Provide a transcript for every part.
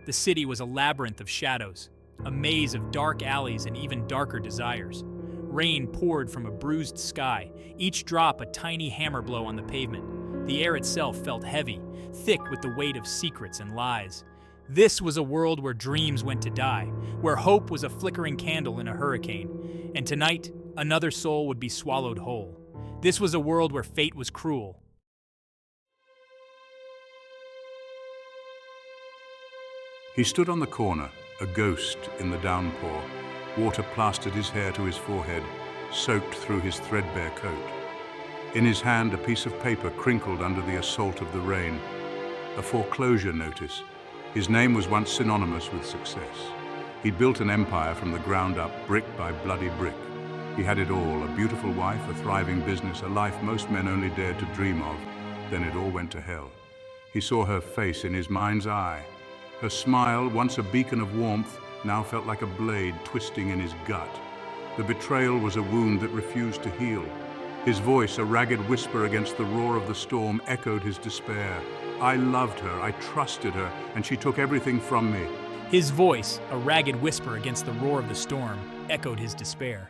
The city was a labyrinth of shadows, a maze of dark alleys and even darker desires. Rain poured from a bruised sky, each drop a tiny hammer blow on the pavement. The air itself felt heavy, thick with the weight of secrets and lies. This was a world where dreams went to die, where hope was a flickering candle in a hurricane, and tonight, another soul would be swallowed whole. This was a world where fate was cruel. He stood on the corner, a ghost in the downpour. Water plastered his hair to his forehead, soaked through his threadbare coat. In his hand, a piece of paper crinkled under the assault of the rain. A foreclosure notice. His name was once synonymous with success. He'd built an empire from the ground up, brick by bloody brick. He had it all, a beautiful wife, a thriving business, a life most men only dared to dream of. Then it all went to hell. He saw her face in his mind's eye. Her smile, once a beacon of warmth, now felt like a blade twisting in his gut. The betrayal was a wound that refused to heal. His voice, a ragged whisper against the roar of the storm, echoed his despair. I loved her, I trusted her, and she took everything from me. His voice, a ragged whisper against the roar of the storm, echoed his despair.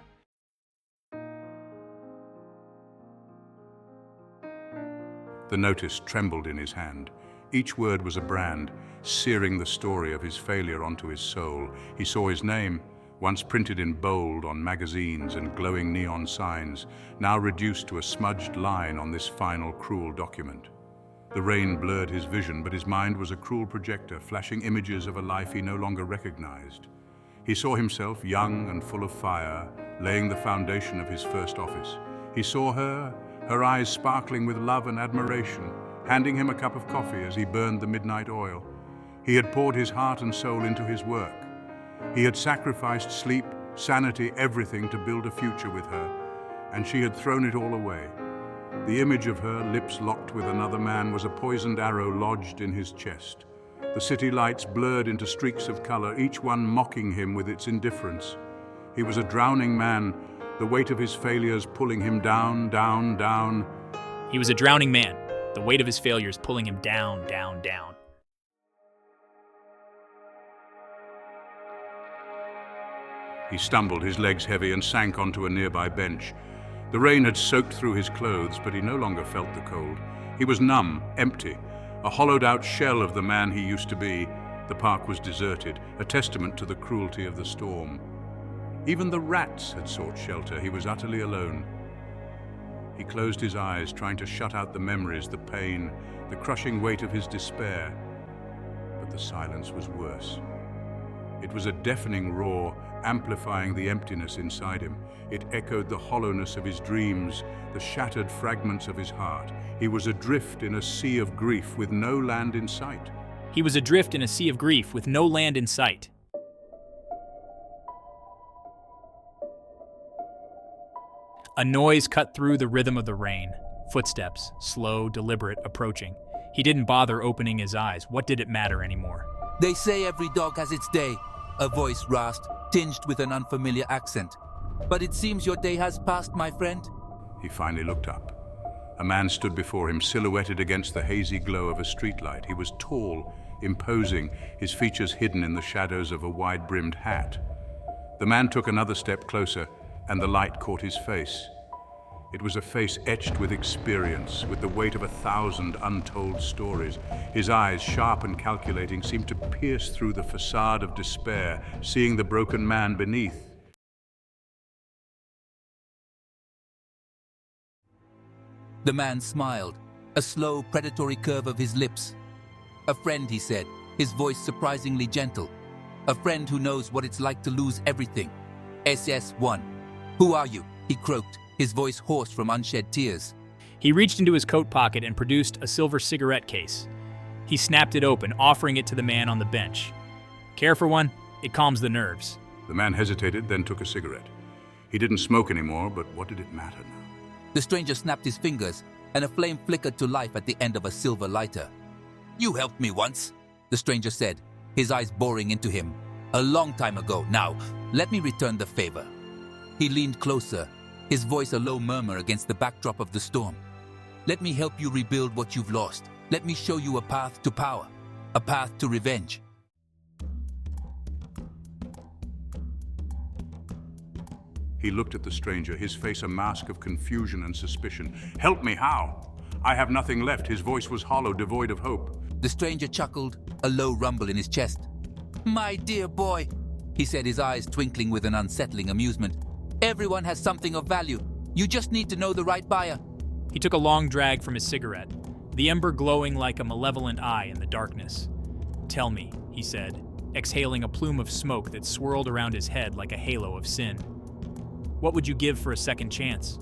The notice trembled in his hand. Each word was a brand, searing the story of his failure onto his soul. He saw his name, once printed in bold on magazines and glowing neon signs, now reduced to a smudged line on this final cruel document. The rain blurred his vision, but his mind was a cruel projector, flashing images of a life he no longer recognized. He saw himself, young and full of fire, laying the foundation of his first office. He saw her, her eyes sparkling with love and admiration, handing him a cup of coffee as he burned the midnight oil. He had poured his heart and soul into his work. He had sacrificed sleep, sanity, everything to build a future with her, and she had thrown it all away. The image of her, lips locked with another man, was a poisoned arrow lodged in his chest. The city lights blurred into streaks of color, each one mocking him with its indifference. He was a drowning man, the weight of his failures pulling him down, down, down. He was a drowning man, the weight of his failures pulling him down, down, down. He stumbled, his legs heavy, and sank onto a nearby bench. The rain had soaked through his clothes, but he no longer felt the cold. He was numb, empty, a hollowed-out shell of the man he used to be. The park was deserted, a testament to the cruelty of the storm. Even the rats had sought shelter. He was utterly alone. He closed his eyes, trying to shut out the memories, the pain, the crushing weight of his despair. But the silence was worse. It was a deafening roar, amplifying the emptiness inside him. It echoed the hollowness of his dreams, the shattered fragments of his heart. He was adrift in a sea of grief with no land in sight. He was adrift in a sea of grief with no land in sight. A noise cut through the rhythm of the rain. Footsteps, slow, deliberate, approaching. He didn't bother opening his eyes. What did it matter anymore? They say every dog has its day, a voice rasped, tinged with an unfamiliar accent. But it seems your day has passed, my friend. He finally looked up. A man stood before him, silhouetted against the hazy glow of a streetlight. He was tall, imposing, his features hidden in the shadows of a wide-brimmed hat. The man took another step closer, and the light caught his face. It was a face etched with experience, with the weight of 1,000 untold stories. His eyes, sharp and calculating, seemed to pierce through the facade of despair, seeing the broken man beneath. The man smiled, a slow, predatory curve of his lips. A friend, he said, his voice surprisingly gentle. A friend who knows what it's like to lose everything. SS1. Who are you? He croaked, his voice hoarse from unshed tears. He reached into his coat pocket and produced a silver cigarette case. He snapped it open, offering it to the man on the bench. Care for one? It calms the nerves. The man hesitated, then took a cigarette. He didn't smoke anymore, but what did it matter now? The stranger snapped his fingers, and a flame flickered to life at the end of a silver lighter. You helped me once, the stranger said, his eyes boring into him. A long time ago. Now, let me return the favor. He leaned closer, his voice a low murmur against the backdrop of the storm. Let me help you rebuild what you've lost. Let me show you a path to power, a path to revenge. He looked at the stranger, his face a mask of confusion and suspicion. "Help me, how? I have nothing left." His voice was hollow, devoid of hope. The stranger chuckled, a low rumble in his chest. "My dear boy," he said, his eyes twinkling with an unsettling amusement. "Everyone has something of value. You just need to know the right buyer." He took a long drag from his cigarette, the ember glowing like a malevolent eye in the darkness. "Tell me," he said, exhaling a plume of smoke that swirled around his head like a halo of sin. "What would you give for a second chance?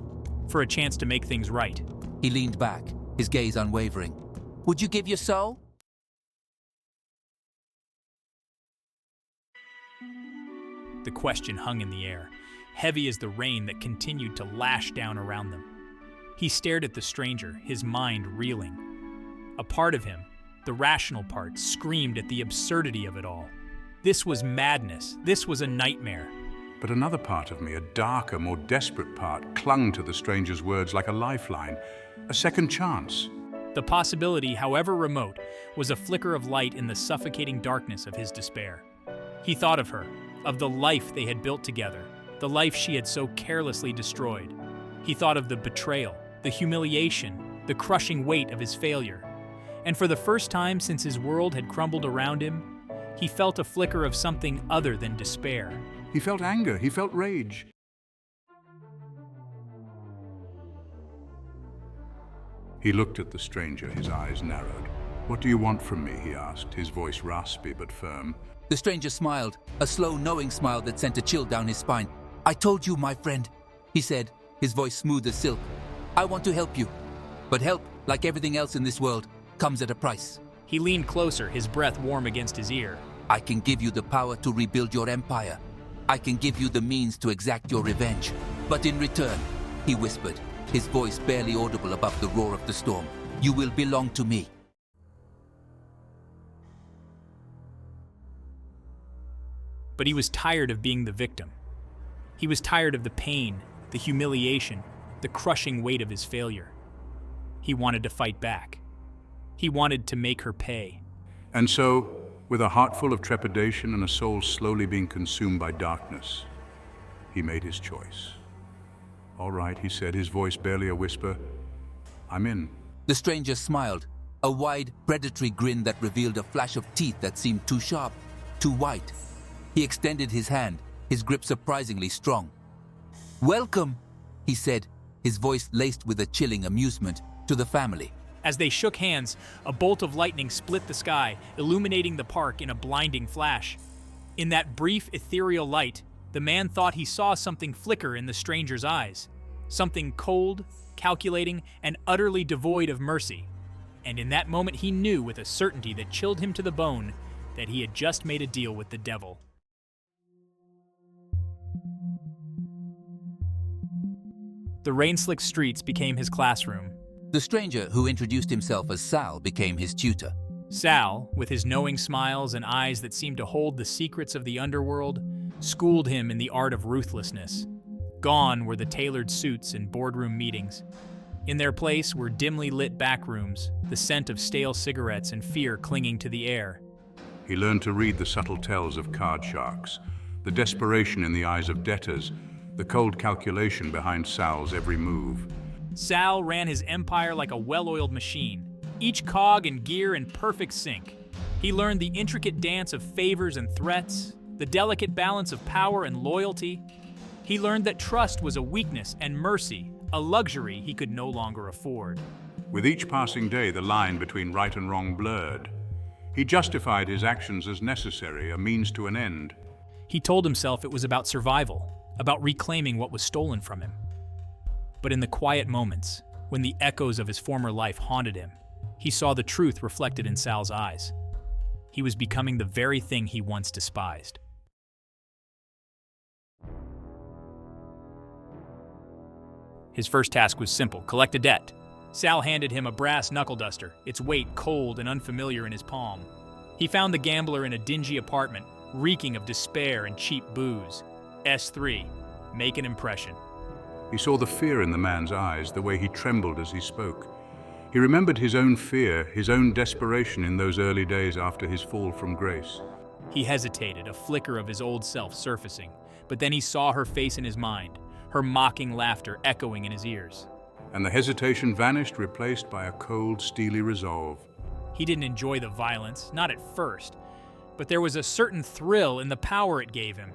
For a chance to make things right?" He leaned back, his gaze unwavering. "Would you give your soul?" The question hung in the air, heavy as the rain that continued to lash down around them. He stared at the stranger, his mind reeling. A part of him, the rational part, screamed at the absurdity of it all. This was madness. This was a nightmare. But another part of me, a darker, more desperate part, clung to the stranger's words like a lifeline, a second chance. The possibility, however remote, was a flicker of light in the suffocating darkness of his despair. He thought of her, of the life they had built together, the life she had so carelessly destroyed. He thought of the betrayal, the humiliation, the crushing weight of his failure. And for the first time since his world had crumbled around him, he felt a flicker of something other than despair. He felt anger, he felt rage. He looked at the stranger, his eyes narrowed. "What do you want from me?" he asked, his voice raspy but firm. The stranger smiled, a slow, knowing smile that sent a chill down his spine. "I told you, my friend," he said, his voice smooth as silk. "I want to help you. But help, like everything else in this world, comes at a price." He leaned closer, his breath warm against his ear. "I can give you the power to rebuild your empire. I can give you the means to exact your revenge. But in return," he whispered, his voice barely audible above the roar of the storm, "you will belong to me." But he was tired of being the victim. He was tired of the pain, the humiliation, the crushing weight of his failure. He wanted to fight back. He wanted to make her pay. And so, with a heart full of trepidation and a soul slowly being consumed by darkness, he made his choice. "All right," he said, his voice barely a whisper. "I'm in." The stranger smiled, a wide, predatory grin that revealed a flash of teeth that seemed too sharp, too white. He extended his hand, his grip surprisingly strong. "Welcome," he said, his voice laced with a chilling amusement, "to the family." As they shook hands, a bolt of lightning split the sky, illuminating the park in a blinding flash. In that brief, ethereal light, the man thought he saw something flicker in the stranger's eyes. Something cold, calculating, and utterly devoid of mercy. And in that moment he knew with a certainty that chilled him to the bone that he had just made a deal with the devil. The rain-slicked streets became his classroom. The stranger, who introduced himself as Sal, became his tutor. Sal, with his knowing smiles and eyes that seemed to hold the secrets of the underworld, schooled him in the art of ruthlessness. Gone were the tailored suits and boardroom meetings. In their place were dimly lit back rooms, the scent of stale cigarettes and fear clinging to the air. He learned to read the subtle tells of card sharks, the desperation in the eyes of debtors, the cold calculation behind Sal's every move. Sal ran his empire like a well-oiled machine, each cog and gear in perfect sync. He learned the intricate dance of favors and threats, the delicate balance of power and loyalty. He learned that trust was a weakness and mercy, a luxury he could no longer afford. With each passing day, the line between right and wrong blurred. He justified his actions as necessary, a means to an end. He told himself it was about survival, about reclaiming what was stolen from him. But in the quiet moments, when the echoes of his former life haunted him, he saw the truth reflected in Sal's eyes. He was becoming the very thing he once despised. His first task was simple: collect a debt. Sal handed him a brass knuckle duster, its weight cold and unfamiliar in his palm. He found the gambler in a dingy apartment, reeking of despair and cheap booze. S3, make an impression. He saw the fear in the man's eyes, the way he trembled as he spoke. He remembered his own fear, his own desperation in those early days after his fall from grace. He hesitated, a flicker of his old self surfacing, but then he saw her face in his mind, her mocking laughter echoing in his ears. And the hesitation vanished, replaced by a cold, steely resolve. He didn't enjoy the violence, not at first, but there was a certain thrill in the power it gave him.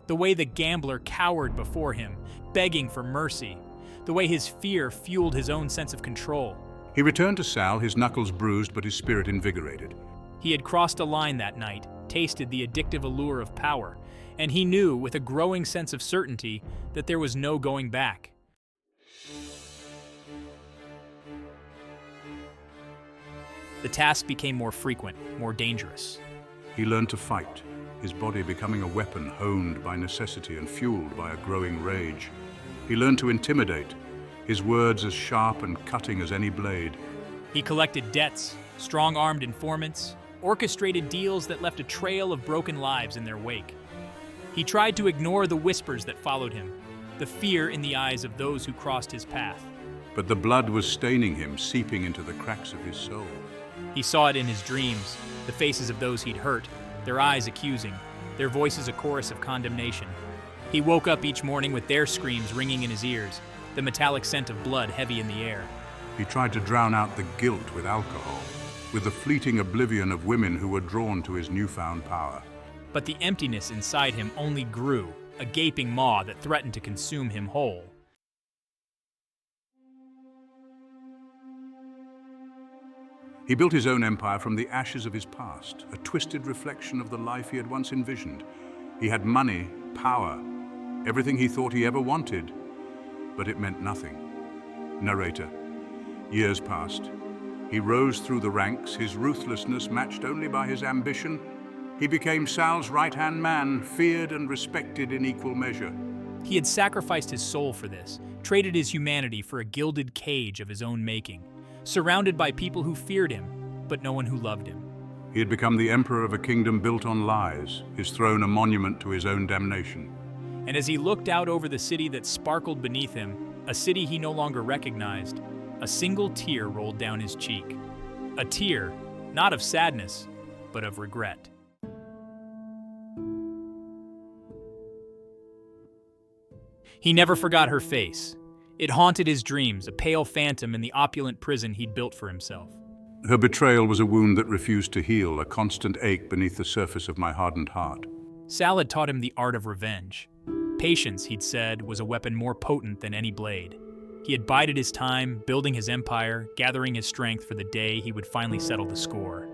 The way the gambler cowered before him, begging for mercy. The way his fear fueled his own sense of control. He returned to Sal, his knuckles bruised but his spirit invigorated. He had crossed a line that night, tasted the addictive allure of power, and he knew with a growing sense of certainty that there was no going back. The task became more frequent, more dangerous. He learned to fight, his body becoming a weapon honed by necessity and fueled by a growing rage. He learned to intimidate, his words as sharp and cutting as any blade. He collected debts, strong-armed informants, orchestrated deals that left a trail of broken lives in their wake. He tried to ignore the whispers that followed him, the fear in the eyes of those who crossed his path. But the blood was staining him, seeping into the cracks of his soul. He saw it in his dreams, the faces of those he'd hurt, their eyes accusing, their voices a chorus of condemnation. He woke up each morning with their screams ringing in his ears, the metallic scent of blood heavy in the air. He tried to drown out the guilt with alcohol, with the fleeting oblivion of women who were drawn to his newfound power. But the emptiness inside him only grew, a gaping maw that threatened to consume him whole. He built his own empire from the ashes of his past, a twisted reflection of the life he had once envisioned. He had money, power, everything he thought he ever wanted, but it meant nothing. Narrator. Years passed. He rose through the ranks, his ruthlessness matched only by his ambition. He became Sal's right-hand man, feared and respected in equal measure. He had sacrificed his soul for this, traded his humanity for a gilded cage of his own making, surrounded by people who feared him, but no one who loved him. He had become the emperor of a kingdom built on lies, his throne a monument to his own damnation. And as he looked out over the city that sparkled beneath him, a city he no longer recognized, a single tear rolled down his cheek. A tear, not of sadness, but of regret. He never forgot her face. It haunted his dreams, a pale phantom in the opulent prison he'd built for himself. Her betrayal was a wound that refused to heal, a constant ache beneath the surface of my hardened heart. Sal had taught him the art of revenge. Patience, he'd said, was a weapon more potent than any blade. He had bided his time, building his empire, gathering his strength for the day he would finally settle the score.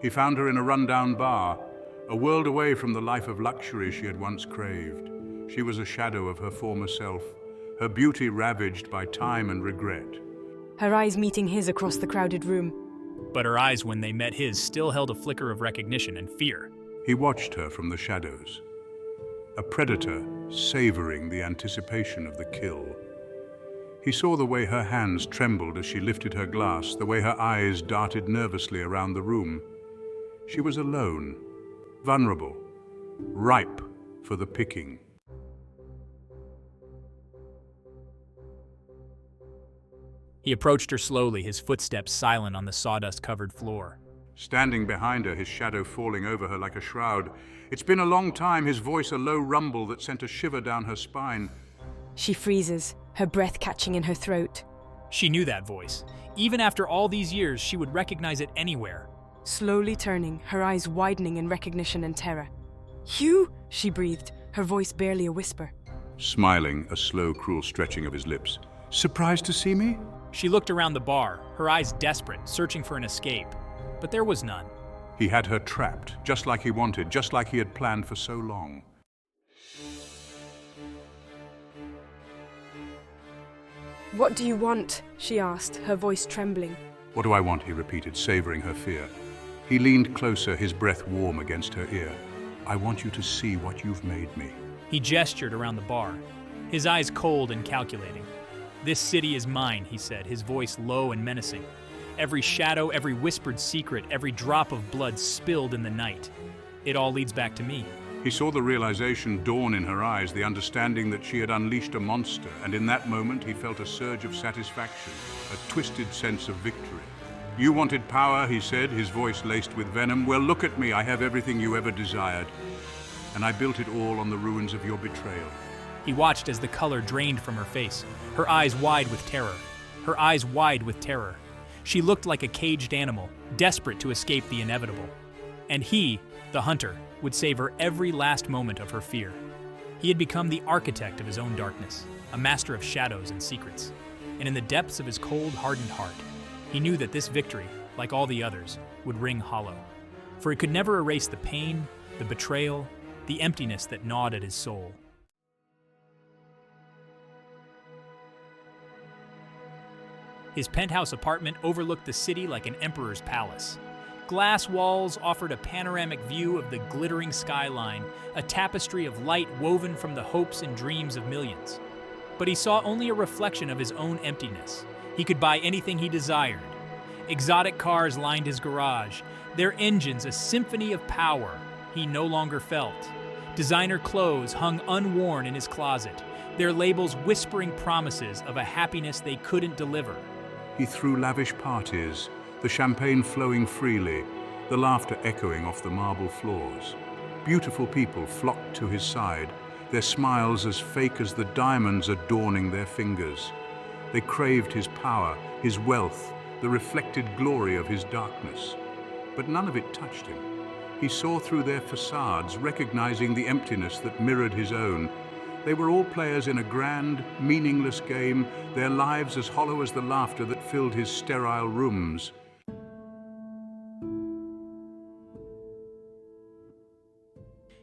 He found her in a rundown bar, a world away from the life of luxury she had once craved. She was a shadow of her former self, her beauty ravaged by time and regret. Her eyes meeting his across the crowded room. But her eyes, when they met his, still held a flicker of recognition and fear. He watched her from the shadows, a predator savoring the anticipation of the kill. He saw the way her hands trembled as she lifted her glass, the way her eyes darted nervously around the room. She was alone, vulnerable, ripe for the picking. He approached her slowly, his footsteps silent on the sawdust-covered floor. Standing behind her, his shadow falling over her like a shroud. It's been a long time, his voice a low rumble that sent a shiver down her spine. She freezes, her breath catching in her throat. She knew that voice. Even after all these years, she would recognize it anywhere. Slowly turning, her eyes widening in recognition and terror. "You?" she breathed, her voice barely a whisper. Smiling, a slow, cruel stretching of his lips. Surprised to see me? She looked around the bar, her eyes desperate, searching for an escape. But there was none. He had her trapped, just like he wanted, just like he had planned for so long. "What do you want?" she asked, her voice trembling. What do I want? He repeated, savoring her fear. He leaned closer, his breath warm against her ear. I want you to see what you've made me. He gestured around the bar, his eyes cold and calculating. "This city is mine," he said, his voice low and menacing. Every shadow, every whispered secret, every drop of blood spilled in the night. It all leads back to me. He saw the realization dawn in her eyes, the understanding that she had unleashed a monster, and in that moment he felt a surge of satisfaction, a twisted sense of victory. You wanted power, he said, his voice laced with venom. Well, look at me, I have everything you ever desired. And I built it all on the ruins of your betrayal. He watched as the color drained from her face, her eyes wide with terror. Her eyes wide with terror. She looked like a caged animal, desperate to escape the inevitable. And he, the hunter, would save her every last moment of her fear. He had become the architect of his own darkness, a master of shadows and secrets. And in the depths of his cold, hardened heart, he knew that this victory, like all the others, would ring hollow. For it could never erase the pain, the betrayal, the emptiness that gnawed at his soul. His penthouse apartment overlooked the city like an emperor's palace. Glass walls offered a panoramic view of the glittering skyline, a tapestry of light woven from the hopes and dreams of millions. But he saw only a reflection of his own emptiness. He could buy anything he desired. Exotic cars lined his garage, their engines a symphony of power he no longer felt. Designer clothes hung unworn in his closet, their labels whispering promises of a happiness they couldn't deliver. He threw lavish parties, the champagne flowing freely, the laughter echoing off the marble floors. Beautiful people flocked to his side, their smiles as fake as the diamonds adorning their fingers. They craved his power, his wealth, the reflected glory of his darkness. But none of it touched him. He saw through their facades, recognizing the emptiness that mirrored his own. They were all players in a grand, meaningless game, their lives as hollow as the laughter that filled his sterile rooms.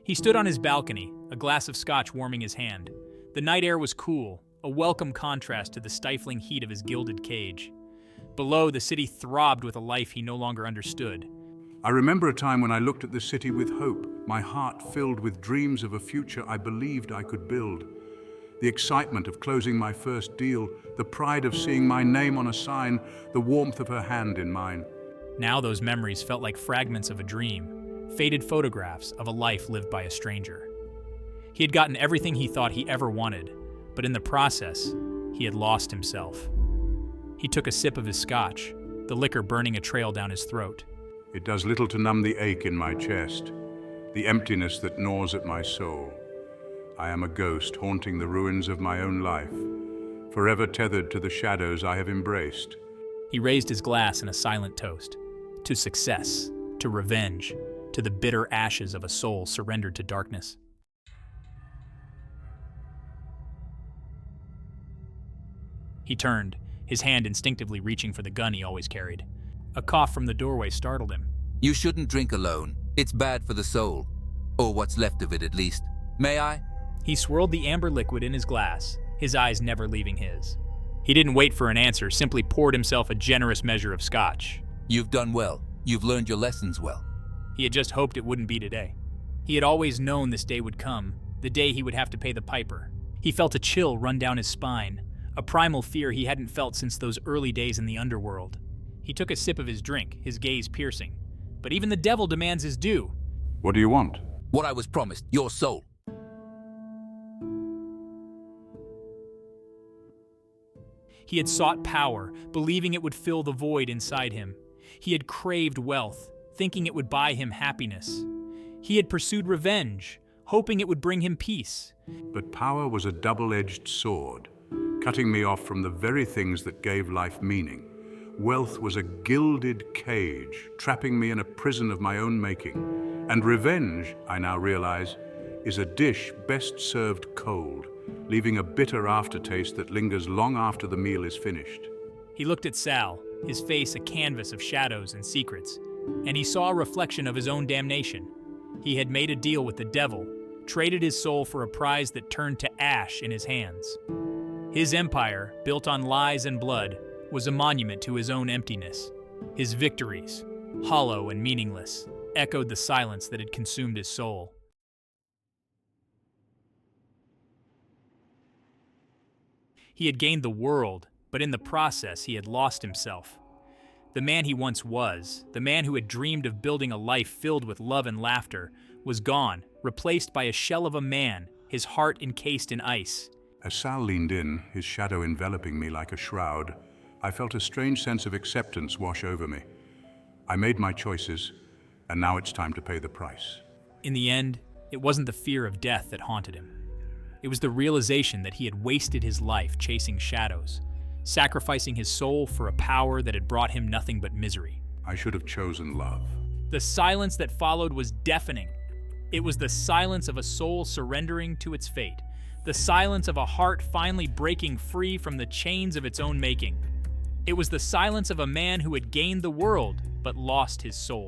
He stood on his balcony, a glass of scotch warming his hand. The night air was cool, a welcome contrast to the stifling heat of his gilded cage. Below, the city throbbed with a life he no longer understood. I remember a time when I looked at the city with hope, my heart filled with dreams of a future I believed I could build. The excitement of closing my first deal, the pride of seeing my name on a sign, the warmth of her hand in mine. Now those memories felt like fragments of a dream, faded photographs of a life lived by a stranger. He had gotten everything he thought he ever wanted, but in the process, he had lost himself. He took a sip of his scotch, the liquor burning a trail down his throat. It does little to numb the ache in my chest, the emptiness that gnaws at my soul. I am a ghost haunting the ruins of my own life, forever tethered to the shadows I have embraced. He raised his glass in a silent toast, to success, to revenge, to the bitter ashes of a soul surrendered to darkness. He turned, his hand instinctively reaching for the gun he always carried. A cough from the doorway startled him. You shouldn't drink alone. It's bad for the soul. Or what's left of it, at least. May I? He swirled the amber liquid in his glass, his eyes never leaving his. He didn't wait for an answer, simply poured himself a generous measure of scotch. You've done well. You've learned your lessons well. He had just hoped it wouldn't be today. He had always known this day would come, the day he would have to pay the piper. He felt a chill run down his spine, a primal fear he hadn't felt since those early days in the underworld. He took a sip of his drink, his gaze piercing. But even the devil demands his due. What do you want? What I was promised, your soul. He had sought power, believing it would fill the void inside him. He had craved wealth, thinking it would buy him happiness. He had pursued revenge, hoping it would bring him peace. But power was a double-edged sword, cutting me off from the very things that gave life meaning. Wealth was a gilded cage, trapping me in a prison of my own making. And revenge, I now realize, is a dish best served cold, leaving a bitter aftertaste that lingers long after the meal is finished. He looked at Sal, his face a canvas of shadows and secrets, and he saw a reflection of his own damnation. He had made a deal with the devil, traded his soul for a prize that turned to ash in his hands. His empire, built on lies and blood, was a monument to his own emptiness. His victories, hollow and meaningless, echoed the silence that had consumed his soul. He had gained the world, but in the process he had lost himself. The man he once was, the man who had dreamed of building a life filled with love and laughter, was gone, replaced by a shell of a man, his heart encased in ice. As Sal leaned in, his shadow enveloping me like a shroud, I felt a strange sense of acceptance wash over me. I made my choices, and now it's time to pay the price. In the end, it wasn't the fear of death that haunted him. It was the realization that he had wasted his life chasing shadows, sacrificing his soul for a power that had brought him nothing but misery. I should have chosen love. The silence that followed was deafening. It was the silence of a soul surrendering to its fate, the silence of a heart finally breaking free from the chains of its own making. It was the silence of a man who had gained the world but lost his soul.